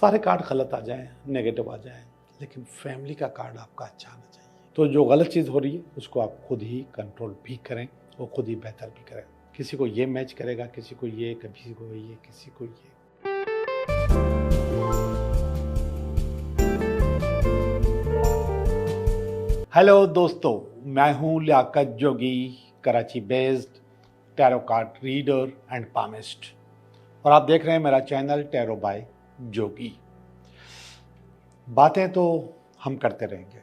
सारे कार्ड गलत आ जाएं, नेगेटिव आ जाएं, लेकिन फैमिली का कार्ड आपका अच्छा आना चाहिए। तो जो गलत चीज़ हो रही है उसको आप खुद ही कंट्रोल भी करें और खुद ही बेहतर भी करें। किसी को ये मैच करेगा, किसी को ये, किसी को ये, किसी को ये। हेलो दोस्तों, मैं हूं Liaquat Jogi, Karachi based tarot card reader and palmist, और आप देख रहे हैं मेरा चैनल टैरो बाय जोगी। बातें तो हम करते रहेंगे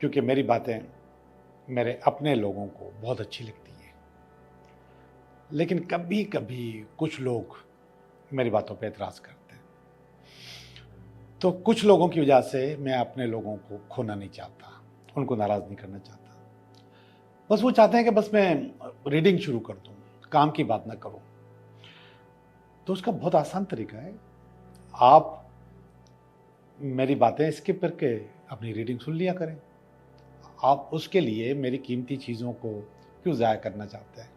क्योंकि मेरी बातें मेरे अपने लोगों को बहुत अच्छी लगती हैं, लेकिन कभी कभी कुछ लोग मेरी बातों पे एतराज़ करते हैं। तो कुछ लोगों की वजह से मैं अपने लोगों को खोना नहीं चाहता, उनको नाराज़ नहीं करना चाहता। बस वो चाहते हैं कि बस मैं रीडिंग शुरू कर दूं, काम की बात ना करूं। तो उसका बहुत आसान तरीका है, आप मेरी बातें स्किप करके अपनी रीडिंग सुन लिया करें। आप उसके लिए मेरी कीमती चीज़ों को क्यों ज़ाया करना चाहते हैं,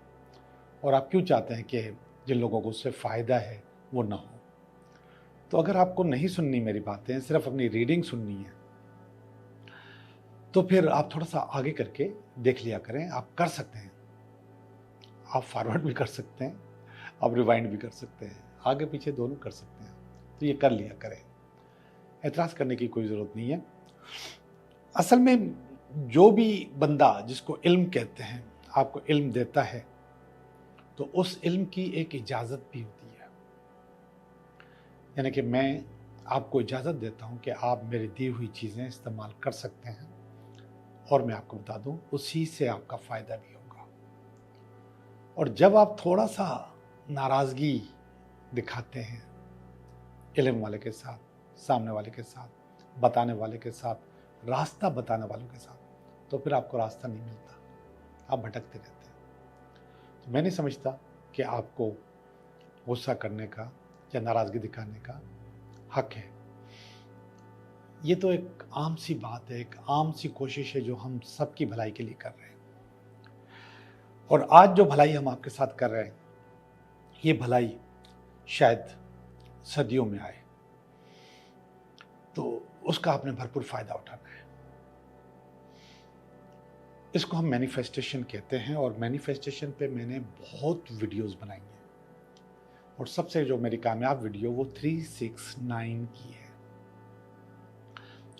और आप क्यों चाहते हैं कि जिन लोगों को उससे फ़ायदा है वो ना हो। तो अगर आपको नहीं सुननी मेरी बातें, सिर्फ अपनी रीडिंग सुननी है, तो फिर आप थोड़ा सा आगे करके देख लिया करें। आप कर सकते हैं, आप फॉरवर्ड भी कर सकते हैं, आप रिवाइंड भी कर सकते हैं, आगे पीछे दोनों कर सकते हैं। तो ये कर लिया करें, एतराज़ करने की कोई ज़रूरत नहीं है। असल में जो भी बंदा जिसको इल्म कहते हैं आपको इल्म देता है, तो उस इल्म की एक इजाज़त भी होती है। यानी कि मैं आपको इजाज़त देता हूं कि आप मेरी दी हुई चीज़ें इस्तेमाल कर सकते हैं, और मैं आपको बता दूं उसी से आपका फ़ायदा भी होगा। और जब आप थोड़ा सा नाराज़गी दिखाते हैं इल्म वाले के साथ, सामने वाले के साथ, बताने वाले के साथ, रास्ता बताने वालों के साथ, तो फिर आपको रास्ता नहीं मिलता, आप भटकते रहते हैं। तो मैं नहीं समझता कि आपको गुस्सा करने का या नाराज़गी दिखाने का हक है। ये तो एक आम सी बात है, एक आम सी कोशिश है जो हम सबकी भलाई के लिए कर रहे हैं। और आज जो भलाई हम आपके साथ कर रहे हैं, ये भलाई शायद सदियों में आए, तो उसका आपने भरपूर फ़ायदा उठाना है। इसको हम मैनिफेस्टेशन कहते हैं, और मैनिफेस्टेशन पे मैंने बहुत वीडियोस बनाई हैं, और सबसे जो मेरी कामयाब वीडियो वो 369 की है।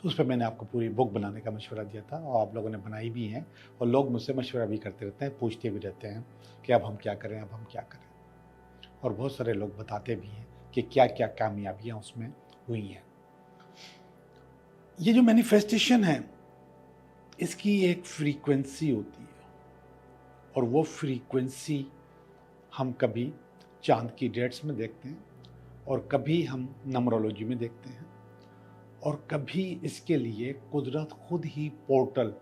उस पर मैंने आपको पूरी बुक बनाने का मशवरा दिया था, और आप लोगों ने बनाई भी हैं, और लोग मुझसे मशवरा भी करते रहते हैं, पूछते भी रहते हैं कि अब हम क्या करें, अब हम क्या करें। और बहुत सारे लोग बताते भी हैं कि क्या क्या कामयाबियाँ उसमें हुई हैं। ये जो मैनिफेस्टेशन है, इसकी एक फ्रीक्वेंसी होती है, और वो फ्रीक्वेंसी हम कभी चांद की डेट्स में देखते हैं, और कभी हम नंबरोलॉजी में देखते हैं, और कभी इसके लिए कुदरत खुद ही पोर्टल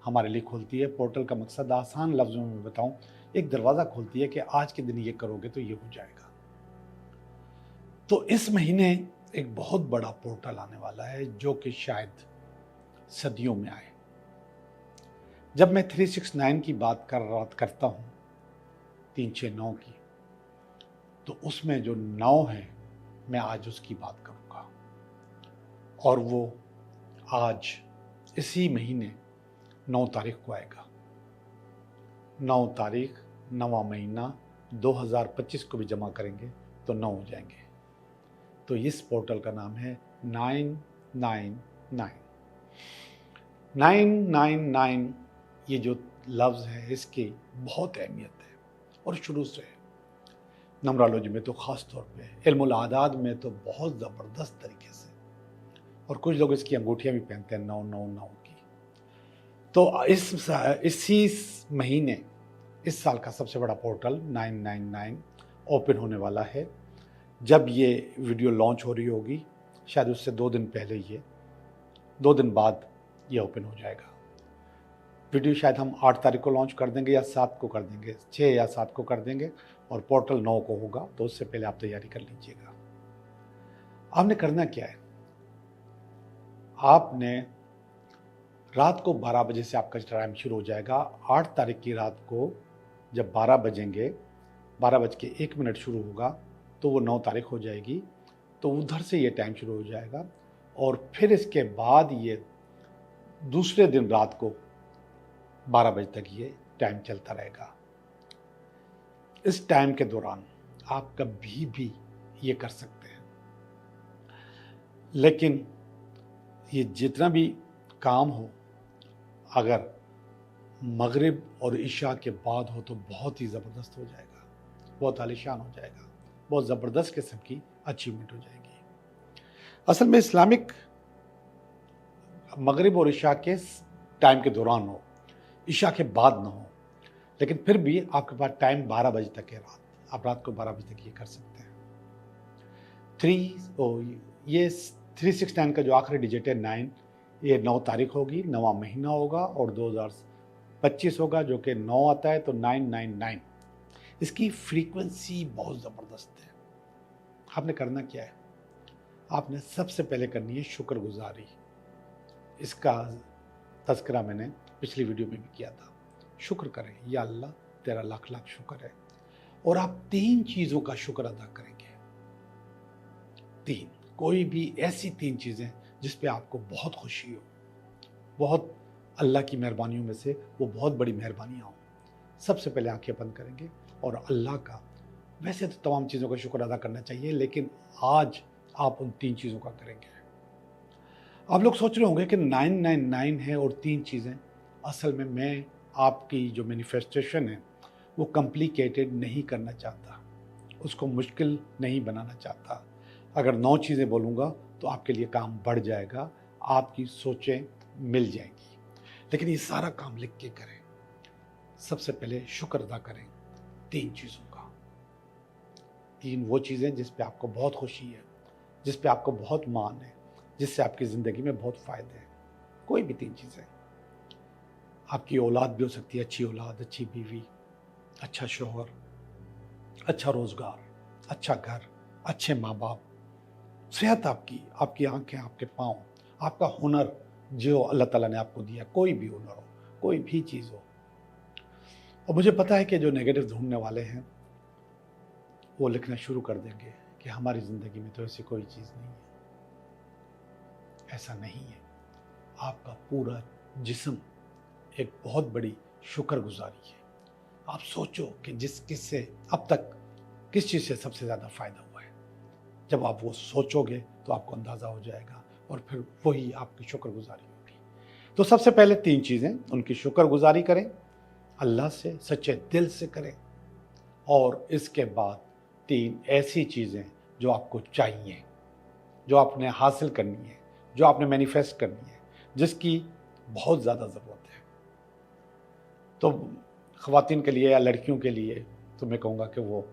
हमारे लिए खोलती है। पोर्टल का मकसद आसान लफ्ज़ों में बताऊं, एक दरवाज़ा खोलती है कि आज के दिन ये करोगे तो ये हो जाएगा। तो इस महीने एक बहुत बड़ा पोर्टल आने वाला है जो कि शायद सदियों में आए। जब मैं 369 की बात करता हूँ, 369 की, तो उसमें जो 9 है, मैं आज उसकी बात करूँगा। और वो आज इसी महीने 9 तारीख को आएगा। 9 तारीख, 9वां महीना 2025 को भी जमा करेंगे तो 9 हो जाएंगे। तो इस पोर्टल का नाम है 999। 999 ये जो लफ्ज़ है, इसकी बहुत अहमियत है, और शुरू से है। नंबरोलॉजी में तो ख़ास तौर पे, इल्मुल आदाद में तो बहुत ज़बरदस्त तरीके से, और कुछ लोग इसकी अंगूठियाँ भी पहनते हैं 999 की। तो इसी महीने इस साल का सबसे बड़ा पोर्टल 999 ओपन होने वाला है। जब ये वीडियो लॉन्च हो रही होगी, शायद उससे 2 दिन पहले, ये 2 दिन बाद ये ओपन हो जाएगा। वीडियो शायद हम 8 तारीख को लॉन्च कर देंगे, या 7 को कर देंगे, 6 या 7 को कर देंगे, और पोर्टल 9 को होगा। तो उससे पहले आप तैयारी कर लीजिएगा। आपने करना क्या है, आपने रात को 12 बजे से आपका टाइम शुरू हो जाएगा। 8 तारीख की रात को जब 12 बजेंगे, 12 बज के 1 मिनट शुरू होगा, तो वो 9 तारीख हो जाएगी। तो उधर से ये टाइम शुरू हो जाएगा और फिर इसके बाद ये दूसरे दिन रात को 12 बजे तक ये टाइम चलता रहेगा। इस टाइम के दौरान आप कभी भी ये कर सकते हैं, लेकिन ये जितना भी काम हो अगर मगरिब और इशा के बाद हो तो बहुत ही ज़बरदस्त हो जाएगा, बहुत आलीशान हो जाएगा, बहुत ज़बरदस्त किस्म की अचीवमेंट हो जाएगी। असल में इस्लामिक मगरिब और इशा के टाइम के दौरान हो, इशा के बाद ना हो, लेकिन फिर भी आपके पास टाइम 12 बजे तक है रात, आप रात को 12 बजे तक ये कर सकते हैं। ये 369 का जो आखिरी डिजिट है 9, ये 9 तारीख होगी, 9वां महीना होगा और 2025 होगा, जो कि 9 आता है तो 999। इसकी फ्रीक्वेंसी बहुत ज़बरदस्त है। आपने करना क्या है, आपने सबसे पहले करनी है शुक्रगुजारी। इसका तज़किरा मैंने पिछली वीडियो में भी किया था। शुक्र करें, या अल्लाह तेरा लाख लाख शुक्र है। और आप 3 चीज़ों का शुक्र अदा करेंगे। 3, कोई भी ऐसी 3 चीज़ें जिस पे आपको बहुत खुशी हो, बहुत अल्लाह की मेहरबानियों में से वो बहुत बड़ी मेहरबानियाँ हों। सबसे पहले आंखें बंद करेंगे और अल्लाह का, वैसे तो तमाम चीज़ों का शुक्र अदा करना चाहिए, लेकिन आज आप उन 3 चीज़ों का करेंगे। आप लोग सोच रहे होंगे कि 999 है और 3 चीज़ें। असल में मैं आपकी जो मैनिफेस्टेशन है वो कॉम्प्लिकेटेड नहीं करना चाहता, उसको मुश्किल नहीं बनाना चाहता। अगर 9 चीज़ें बोलूँगा तो आपके लिए काम बढ़ जाएगा, आपकी सोचें मिल जाएंगी, लेकिन ये सारा काम लिख के करें। सबसे पहले शुक्र अदा करें 3 चीज़ों का। 3 वो चीज़ें जिस पे आपको बहुत खुशी है, जिस पे आपको बहुत मान है, जिससे आपकी ज़िंदगी में बहुत फ़ायदे हैं। कोई भी 3 चीज़ें। आपकी औलाद भी हो सकती है, अच्छी औलाद, अच्छी बीवी, अच्छा शौहर, अच्छा रोज़गार, अच्छा घर, अच्छे माँ बाप, सेहत आपकी, आपकी आंखें, आपके पाँव, आपका हुनर जो अल्लाह ताला ने आपको दिया, कोई भी हुनर हो, कोई भी चीज़ हो। और मुझे पता है कि जो नेगेटिव ढूंढने वाले हैं वो लिखना शुरू कर देंगे कि हमारी ज़िंदगी में तो ऐसी कोई चीज़ नहीं है। ऐसा नहीं है। आपका पूरा जिस्म एक बहुत बड़ी शुक्रगुजारी है। आप सोचो कि किससे अब तक किस चीज़ से सबसे ज़्यादा फ़ायदा हुआ है। जब आप वो सोचोगे तो आपको अंदाज़ा हो जाएगा और फिर वही आपकी शुक्रगुजारी होगी। तो सबसे पहले 3 चीज़ें, उनकी शुक्रगुजारी करें, अल्लाह से सच्चे दिल से करें। और इसके बाद 3 ऐसी चीज़ें जो आपको चाहिए, जो आपने हासिल करनी है, जो आपने मैनिफेस्ट करनी है, जिसकी बहुत ज़्यादा ज़रूरत है। तो ख़वातीन के लिए या लड़कियों के लिए तो मैं कहूँगा कि वो,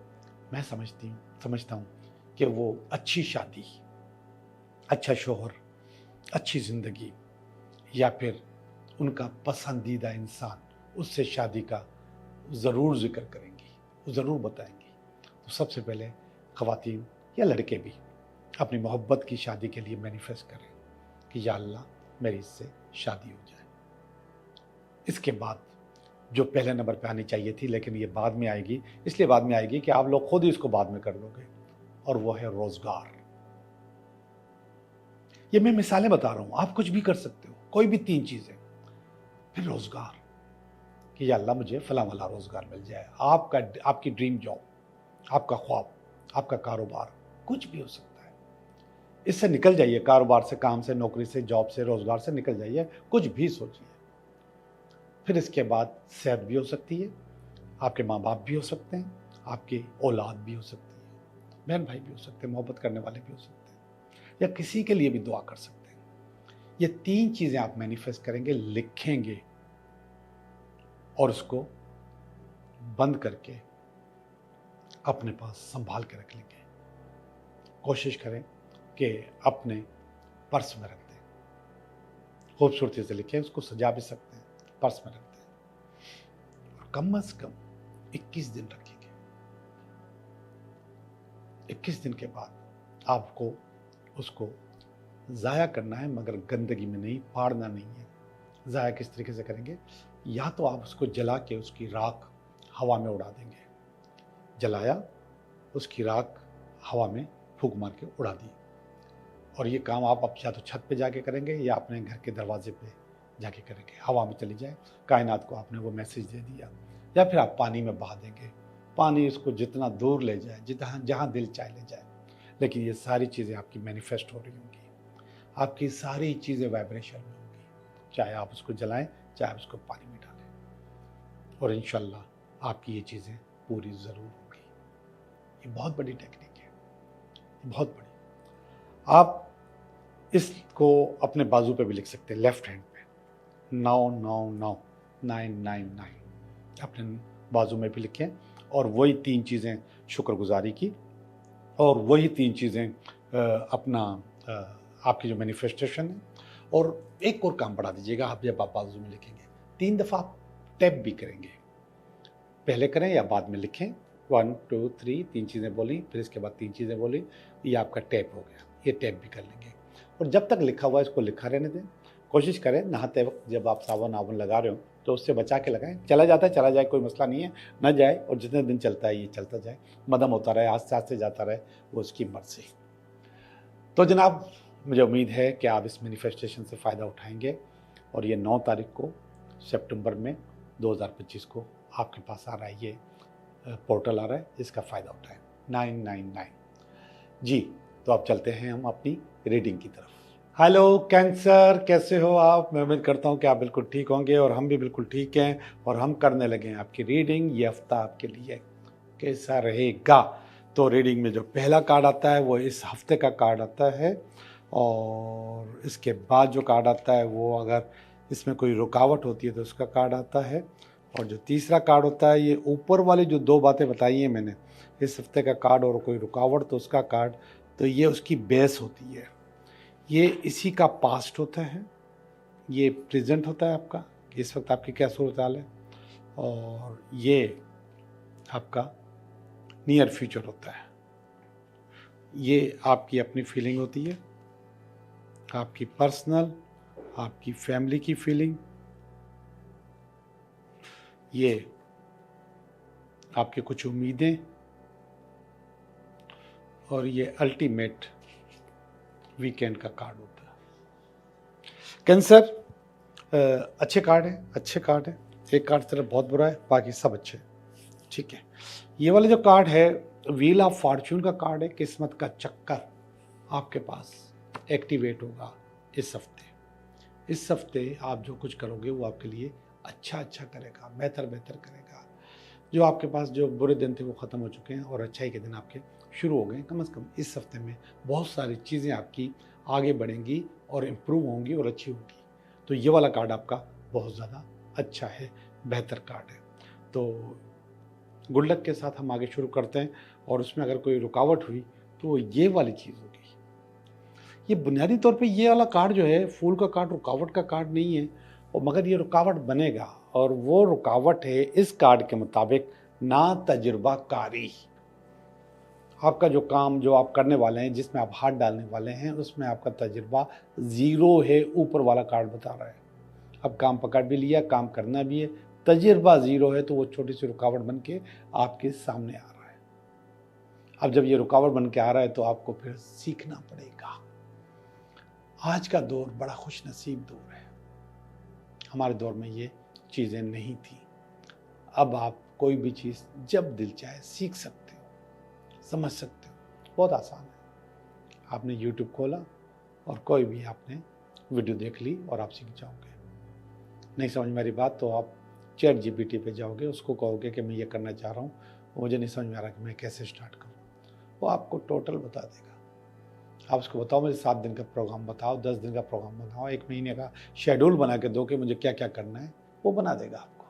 मैं समझता हूँ कि वो अच्छी शादी, अच्छा शौहर, अच्छी ज़िंदगी, या फिर उनका पसंदीदा इंसान, उससे शादी का ज़रूर ज़िक्र करेंगी, ज़रूर बताएंगी। तो सबसे पहले ख़वातीन या लड़के भी अपनी मोहब्बत की शादी के लिए मैनिफेस्ट करें कि या अल्लाह मेरी इससे शादी हो जाए। इसके बाद जो पहले नंबर पे आनी चाहिए थी, लेकिन ये बाद में आएगी, इसलिए बाद में आएगी कि आप लोग खुद ही इसको बाद में कर दोगे, और वो है रोज़गार। ये मैं मिसालें बता रहा हूँ, आप कुछ भी कर सकते हो, कोई भी 3 चीज़ें। फिर रोज़गार कि या अल्लाह मुझे फलां वाला रोज़गार मिल जाए। आपकी ड्रीम जॉब, आपका ख्वाब, आपका कारोबार, कुछ भी हो सकता है। इससे निकल जाइए, कारोबार से, काम से, नौकरी से, जॉब से, रोज़गार से निकल जाइए, कुछ भी सोचिए। फिर इसके बाद सेहत भी हो सकती है, आपके माँ बाप भी हो सकते हैं, आपकी औलाद भी हो सकती है, बहन भाई भी हो सकते हैं, मोहब्बत करने वाले भी हो सकते हैं, या किसी के लिए भी दुआ कर सकते हैं। ये 3 चीज़ें आप मैनिफेस्ट करेंगे, लिखेंगे और उसको बंद करके अपने पास संभाल के रख लेंगे। कोशिश करें कि अपने पर्स में रख दें, खूबसूरती से लिखें, उसको सजा भी सकते हैं, पर्स में रख दें। और कम से कम 21 दिन रखेंगे। 21 दिन के बाद आपको उसको ज़ाया करना है, मगर गंदगी में नहीं, फाड़ना नहीं है। ज़ाया किस तरीके से करेंगे? या तो आप उसको जला के उसकी राख हवा में उड़ा देंगे, जलाया, उसकी राख हवा में फूंक मार के उड़ा दी। और ये काम आप या तो छत पे जाके करेंगे या अपने घर के दरवाजे पे जाके करेंगे, हवा में चली जाए, कायनात को आपने वो मैसेज दे दिया। या फिर आप पानी में बहा देंगे, पानी उसको जितना दूर ले जाए, जितना जहाँ दिल चाहे ले जाए। लेकिन ये सारी चीज़ें आपकी मैनिफेस्ट हो रही होंगी, आपकी सारी चीज़ें वाइब्रेशन में होंगी, चाहे आप उसको जलाएं, चाहे आप उसको पानी में डालें, और इंशाल्लाह आपकी ये चीज़ें पूरी ज़रूर होंगी। ये बहुत बड़ी टेक्निक है, बहुत बड़ी। आप इसको अपने बाजू पे भी लिख सकते हैं, लेफ्ट हैंड पे, 999 अपने बाजू में भी लिखें, और वही 3 चीज़ें शुक्रगुजारी की, और वही 3 चीज़ें अपना आपकी जो मैनिफेस्टेशन है। और एक और काम बढ़ा दीजिएगा, आप जब आप बाजू में लिखेंगे 3 दफ़ा आप टैप भी करेंगे, पहले करें या बाद में लिखें, 1 2 3 3 चीज़ें बोली, फिर इसके बाद 3 चीज़ें बोली, ये आपका टैप हो गया। ये टैप भी कर लेंगे, और जब तक लिखा हुआ है इसको लिखा रहने दें। कोशिश करें नहाते वक्त जब आप साबुन आबुन लगा रहे हो तो उससे बचा के लगाएं, चला जाता है चला जाए, कोई मसला नहीं है, न जाए, और जितने दिन चलता है ये चलता जाए, मदम होता रहे, आस्ते आस्ते जाता रहे, वो उसकी मर्जी। तो जनाब, मुझे उम्मीद है कि आप इस मैनिफेस्टेशन से फ़ायदा उठाएंगे, और ये 9 तारीख को सितंबर में 2025 को आपके पास आ रहा है, ये पोर्टल आ रहा है, इसका फ़ायदा उठाएं। 999 जी। तो अब चलते हैं हम अपनी रीडिंग की तरफ। हेलो कैंसर, कैसे हो आप? मैं उम्मीद करता हूँ कि आप बिल्कुल ठीक होंगे, और हम भी बिल्कुल ठीक हैं, और हम करने लगे हैं आपकी रीडिंग। ये हफ्ता आपके लिए कैसा रहेगा? तो रीडिंग में जो पहला कार्ड आता है वो इस हफ्ते का कार्ड आता है, और इसके बाद जो कार्ड आता है वो अगर इसमें कोई रुकावट होती है तो उसका कार्ड आता है, और जो तीसरा कार्ड होता है, ये ऊपर वाली जो 2 बातें बताई हैं मैंने, इस हफ्ते का कार्ड और कोई रुकावट तो उसका कार्ड, तो ये उसकी बेस होती है। ये इसी का पास्ट होता है, ये प्रेजेंट होता है आपका, कि इस वक्त आपकी क्या सूरत हाल है, और ये आपका नियर फ्यूचर होता है। ये आपकी अपनी फीलिंग होती है, आपकी पर्सनल, आपकी फैमिली की फीलिंग, ये आपकी कुछ उम्मीदें, और ये अल्टीमेट वीकेंड का कार्ड होता है। कैंसर, अच्छे कार्ड है, अच्छे कार्ड है। एक कार्ड सिर्फ बहुत बुरा है, बाकी सब अच्छे, ठीक है। ये वाला जो कार्ड है व्हील ऑफ फॉर्च्यून का कार्ड है। किस्मत का चक्कर आपके पास एक्टिवेट होगा इस हफ्ते। इस हफ्ते आप जो कुछ करोगे वो आपके लिए अच्छा अच्छा करेगा, बेहतर बेहतर करेगा। जो आपके पास जो बुरे दिन थे वो ख़त्म हो चुके हैं, और अच्छाई के दिन आपके शुरू हो गए। कम से कम इस हफ्ते में बहुत सारी चीज़ें आपकी आगे बढ़ेंगी और इम्प्रूव होंगी और अच्छी होंगी। तो ये वाला कार्ड आपका बहुत ज़्यादा अच्छा है, बेहतर कार्ड है। तो गुड लक के साथ हम आगे शुरू करते हैं, और उसमें अगर कोई रुकावट हुई तो ये वाली चीज़ होगी। ये बुनियादी तौर पे ये वाला कार्ड जो है, फूल का कार्ड रुकावट का कार्ड नहीं है, और मगर ये रुकावट बनेगा, और वो रुकावट है इस कार्ड के मुताबिक ना तजुर्बाकारी। आपका जो काम जो आप करने वाले हैं, जिसमें आप हाथ डालने वाले हैं, उसमें आपका तजुर्बा 0 है, ऊपर वाला कार्ड बता रहा है। अब काम पकड़ भी लिया, काम करना भी है, तजुर्बा 0 है, तो वो छोटी सी रुकावट बन के आपके सामने आ रहा है। अब जब ये रुकावट बन के आ रहा है तो आपको फिर सीखना पड़ेगा। आज का दौर बड़ा खुश नसीब दौर है, हमारे दौर में ये चीज़ें नहीं थी। अब आप कोई भी चीज़ जब दिल चाहे सीख सकते हो, समझ सकते हो, बहुत आसान है। आपने YouTube खोला और कोई भी आपने वीडियो देख ली और आप सीख जाओगे। नहीं समझ मेरी बात तो आप चैट GPT पे जाओगे, उसको कहोगे कि मैं ये करना चाह रहा हूँ, मुझे नहीं समझ में आ रहा कि मैं कैसे स्टार्ट करूँ, वो आपको टोटल बता देगा। आप उसको बताओ मुझे 7 दिन का प्रोग्राम बताओ, 10 दिन का प्रोग्राम बताओ, 1 महीने का शेड्यूल बना के दो कि मुझे क्या क्या करना है, वो बना देगा आपको।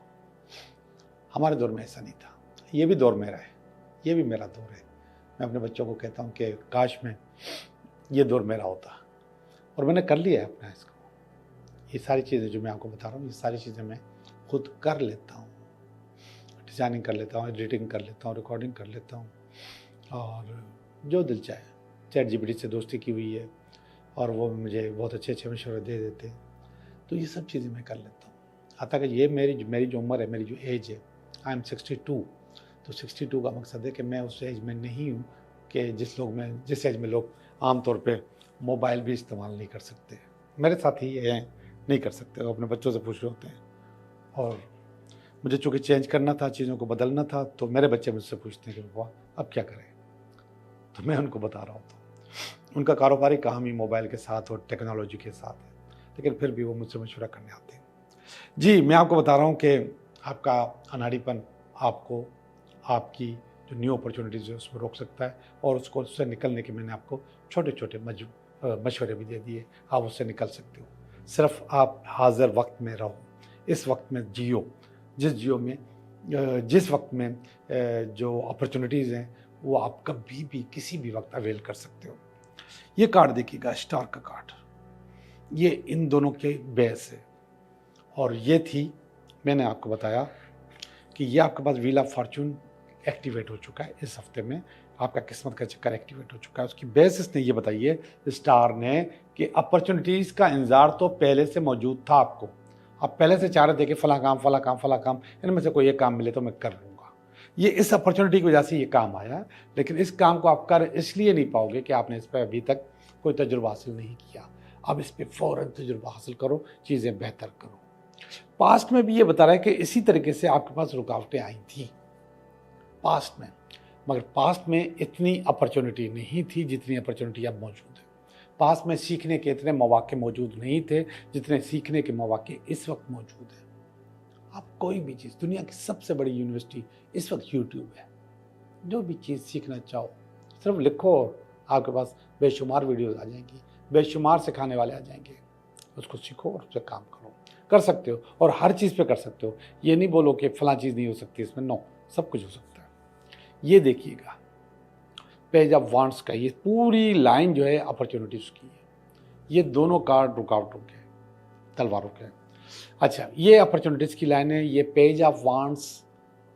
हमारे दौर में ऐसा नहीं था। ये भी दौर मेरा है, ये भी मेरा दौर है। मैं अपने बच्चों को कहता हूँ कि काश में ये दौर मेरा होता, और मैंने कर लिया है अपना इसको। ये सारी चीज़ें जो मैं आपको बता रहा हूँ, ये सारी चीज़ें मैं खुद कर लेता हूँ। डिज़ाइनिंग कर लेता हूँ, एडिटिंग कर लेता हूँ, रिकॉर्डिंग कर लेता हूँ, और जो दिल चाहे। चैट GPT से दोस्ती की हुई है, और वो मुझे बहुत अच्छे अच्छे मशवरे दे देते हैं। तो ये सब चीज़ें मैं कर लेता हूँ। आता कि ये मेरी जो उम्र है, मेरी जो एज है, आई एम 62। तो 62 का मकसद है कि मैं उस एज में नहीं हूँ कि जिस एज में लोग आमतौर पे मोबाइल भी इस्तेमाल नहीं कर सकते। मेरे साथी ये हैं, नहीं कर सकते, वो अपने बच्चों से पूछ रहे होते हैं। और मुझे चूँकि चेंज करना था, चीज़ों को बदलना था, तो मेरे बच्चे मुझसे पूछते हैं कि पापा अब क्या करें? तो मैं उनको बता रहा होता हूँ। उनका कारोबारी काम ही मोबाइल के साथ और टेक्नोलॉजी के साथ है, लेकिन फिर भी वो मुझसे मशवरा करने आते हैं। जी, मैं आपको बता रहा हूँ कि आपका अनाड़ीपन आपको आपकी जो न्यू अपॉर्चुनिटीज़ है उसमें रोक सकता है, और उससे निकलने के मैंने आपको छोटे-छोटे मशवरे भी दे दिए। आप उससे निकल सकते हो। सिर्फ़ आप हाज़िर वक़्त में रहो, इस वक़्त में जियो। जिस वक़्त में जो अपॉर्चुनिटीज़ हैं वो आप कभी भी किसी भी वक़्त अवेल कर सकते हो। ये कार्ड देखिएगा, स्टार का कार्ड, ये इन दोनों के बेस है। और ये थी, मैंने आपको बताया कि ये आपके पास व्हील ऑफ फॉर्च्यून एक्टिवेट हो चुका है इस हफ्ते में, आपका किस्मत का चक्कर एक्टिवेट हो चुका है। उसकी बेसिस ने ये बताइए स्टार ने कि अपॉर्चुनिटीज़ का इंतज़ार तो पहले से मौजूद था आपको। आप पहले से चाह रहे थे कि फला काम, इनमें से कोई एक काम मिले तो मैं कर लूँगा। ये इस अपॉर्चुनिटी की वजह से ये काम आया, लेकिन इस काम को आप कर इसलिए नहीं पाओगे कि आपने इस पर अभी तक कोई तजुर्बा हासिल नहीं किया। अब इस पर फ़ौरन तजुर्बा हासिल करो, चीज़ें बेहतर करो। पास्ट में भी ये बता रहा है कि इसी तरीके से आपके पास रुकावटें आई थी पास्ट में, मगर पास्ट में इतनी अपॉर्चुनिटी नहीं थी जितनी अपॉर्चुनिटी अब मौजूद है। पास्ट में सीखने के इतने मौके मौजूद नहीं थे जितने सीखने के मौके इस वक्त मौजूद हैं। आप कोई भी चीज़, दुनिया की सबसे बड़ी यूनिवर्सिटी इस वक्त यूट्यूब है। जो भी चीज़ सीखना चाहो सिर्फ लिखो, आपके पास बेशुमार वीडियोज़ आ जाएंगी, बेशुमार सिखाने वाले आ जाएंगे। उसको सीखो और उस पर काम करो। कर सकते हो, और हर चीज़ पे कर सकते हो। ये नहीं बोलो कि फला चीज़ नहीं हो सकती इसमें, नो, सब कुछ हो सकता है। ये देखिएगा पेज ऑफ वांड्स का, ये पूरी लाइन जो है अपॉर्चुनिटीज़ की है। ये दोनों कार्ड रुकावटों के, तलवारों के। अच्छा, ये अपॉर्चुनिटीज़ की लाइन है। ये पेज ऑफ वांड्स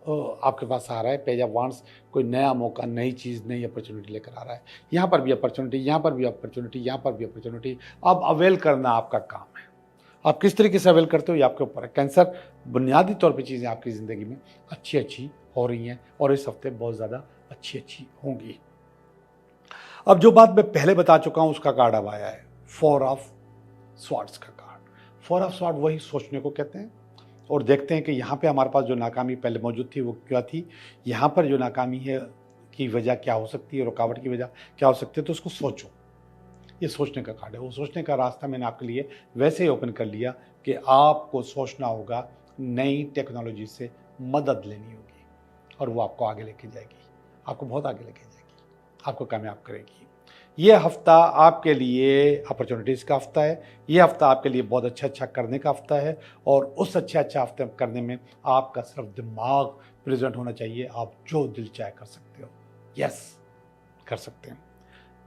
आपके पास आ रहा है। पेज ऑफ वांड्स कोई नया मौका, नई चीज़, नई अपॉर्चुनिटी लेकर आ रहा है। यहाँ पर भी अपॉर्चुनिटी, यहाँ पर भी अपॉर्चुनिटी, यहाँ पर भी अपॉर्चुनिटी। अब अवेल करना आपका काम है। आप किस तरीके से अवेल करते हो ये आपके ऊपर है। कैंसर, बुनियादी तौर पे चीज़ें आपकी ज़िंदगी में अच्छी हो रही हैं, और इस हफ्ते बहुत ज़्यादा अच्छी होंगी। अब जो बात मैं पहले बता चुका हूँ उसका कार्ड अब आया है, 4 ऑफ स्वॉर्ड्स का कार्ड। 4 ऑफ स्वॉर्ड वही सोचने को कहते हैं, और देखते हैं कि यहाँ पे हमारे पास जो नाकामी पहले मौजूद थी वो क्या थी, यहाँ पर जो नाकामी है की वजह क्या हो सकती है, रुकावट की वजह क्या हो सकती है, तो उसको सोचो। ये सोचने का कार्ड है। वो सोचने का रास्ता मैंने आपके लिए वैसे ही ओपन कर लिया कि आपको सोचना होगा, नई टेक्नोलॉजी से मदद लेनी होगी, और वो आपको आगे लेके जाएगी, आपको बहुत आगे लेके जाएगी, आपको कामयाब करेगी। ये हफ्ता आपके लिए अपॉर्चुनिटीज़ का हफ्ता है। ये हफ्ता आपके लिए बहुत अच्छा करने का हफ्ता है, और उस अच्छा हफ्ते करने में आपका सिर्फ दिमाग प्रेजेंट होना चाहिए। आप जो दिल चाहे कर सकते हो, यस कर सकते हैं।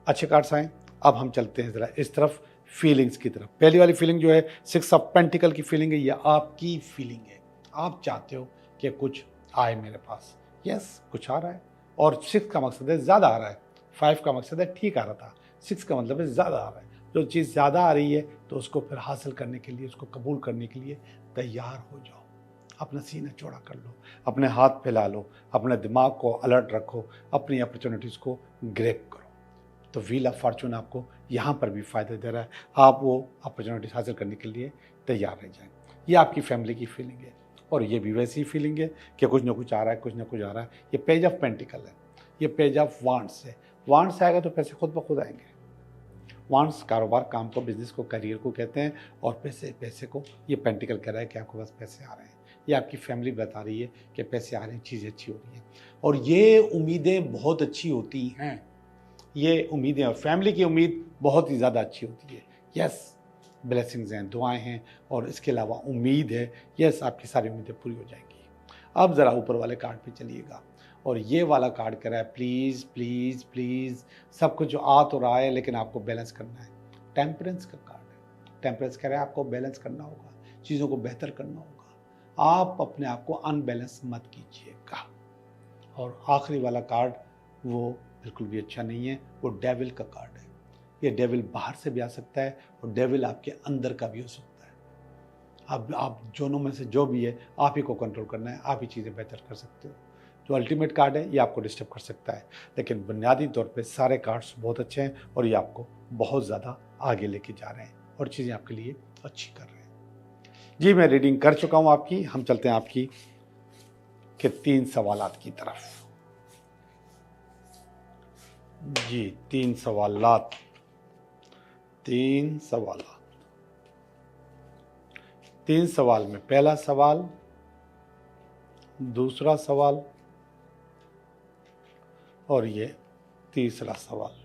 अच्छे कार्ड्स आए। अब हम चलते हैं ज़रा इस तरफ, फीलिंग्स की तरफ। पहली वाली फीलिंग जो है 6 ऑफ पेंटिकल की फीलिंग है। ये आपकी फीलिंग है, आप चाहते हो कि कुछ आए मेरे पास, यस कुछ आ रहा है। और 6 का मकसद है ज़्यादा आ रहा है, 5 का मकसद है ठीक आ रहा था, 6 का मतलब है ज़्यादा आ रहा है। जो चीज़ ज़्यादा आ रही है तो उसको फिर हासिल करने के लिए, उसको कबूल करने के लिए तैयार हो जाओ। अपना सीना चौड़ा कर लो, अपने हाथ फैला लो, अपने दिमाग को अलर्ट रखो, अपनी अपॉर्चुनिटीज़ को ग्रैब करो। तो व्हील ऑफ फॉर्चून आपको यहाँ पर भी फ़ायदा दे रहा है। आप वो अपॉर्चुनिटीज़ हासिल करने के लिए तैयार रह जाएं। ये आपकी फैमिली की फीलिंग है, और ये भी वैसी फीलिंग है कि कुछ ना कुछ आ रहा है, कुछ ना कुछ आ रहा है। ये पेज ऑफ पेंटिकल है, ये पेज ऑफ वांड्स है। वांड्स आएगा तो पैसे खुद ब खुद आएंगे। वांड्स कारोबार, काम को, बिजनेस को, करियर को कहते हैं, और पैसे को ये पेंटिकल कह रहा है कि आपके पास पैसे आ रहे हैं। ये आपकी फैमिली बता रही है कि पैसे आ रहे हैं, चीज़ें अच्छी हो रही हैं, और ये उम्मीदें बहुत अच्छी होती हैं। ये उम्मीदें और फैमिली की उम्मीद बहुत ही ज़्यादा अच्छी होती है। यस, ब्लेसिंग्स हैं, दुआएं हैं, और इसके अलावा उम्मीद है। यस, आपकी सारी उम्मीदें पूरी हो जाएंगी। अब ज़रा ऊपर वाले कार्ड पे चलिएगा, और ये वाला कार्ड कह रहा है प्लीज़ प्लीज़ प्लीज़, सब कुछ जो आ तो रहा है लेकिन आपको बैलेंस करना है। टेम्परेंस का कार्ड है। टेम्परेंस कह रहा है आपको बैलेंस करना होगा, चीज़ों को बेहतर करना होगा। आप अपने आप को अनबैलेंस मत कीजिएगा। और आखिरी वाला कार्ड वो बिल्कुल भी अच्छा नहीं है, वो डेविल का कार्ड है। ये डेविल बाहर से भी आ सकता है, और डेविल आपके अंदर का भी हो सकता है। अब आप दोनों में से जो भी है, आप ही को कंट्रोल करना है, आप ही चीज़ें बेहतर कर सकते हो। जो अल्टीमेट कार्ड है ये आपको डिस्टर्ब कर सकता है, लेकिन बुनियादी तौर पे सारे कार्ड्स बहुत अच्छे हैं और ये आपको बहुत ज़्यादा आगे लेके जा रहे हैं और चीज़ें आपके लिए अच्छी कर रहे हैं। जी मैं रीडिंग कर चुका हूँ आपकी, हम चलते हैं आपकी के 3 सवालात की तरफ। जी 3 सवालात, 3 सवालात। 3 सवाल में पहला सवाल, दूसरा सवाल और ये तीसरा सवाल।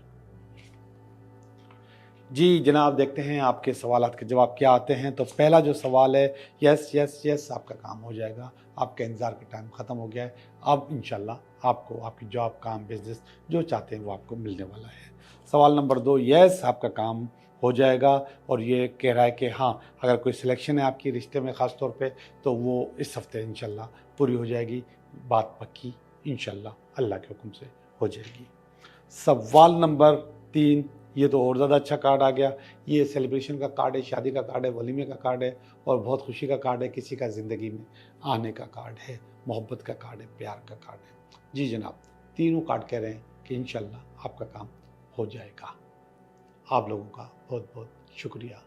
जी जनाब, देखते हैं आपके सवालात के जवाब क्या आते हैं। तो पहला जो सवाल है, यस यस यस, आपका काम हो जाएगा, आपका इंतज़ार का टाइम ख़त्म हो गया है। अब इंशाल्लाह आपको आपकी जॉब, काम, बिजनेस जो चाहते हैं वो आपको मिलने वाला है। सवाल नंबर 2, यस आपका काम हो जाएगा और ये कह रहा है कि हाँ, अगर कोई सिलेक्शन है आपकी रिश्ते में ख़ास तौर पे तो वो इस हफ्ते इंशाल्लाह पूरी हो जाएगी, बात पक्की इंशाल्लाह अल्लाह के हुक्म से हो जाएगी। सवाल नंबर 3, ये तो और ज़्यादा अच्छा कार्ड आ गया। ये सेलिब्रेशन का कार्ड है, शादी का कार्ड है, वलीमे का कार्ड है और बहुत खुशी का कार्ड है, किसी का ज़िंदगी में आने का कार्ड है, मोहब्बत का कार्ड है, प्यार का कार्ड है। जी जनाब, तीनों कार्ड कह रहे हैं कि इंशाल्लाह आपका काम हो जाएगा। आप लोगों का बहुत बहुत शुक्रिया।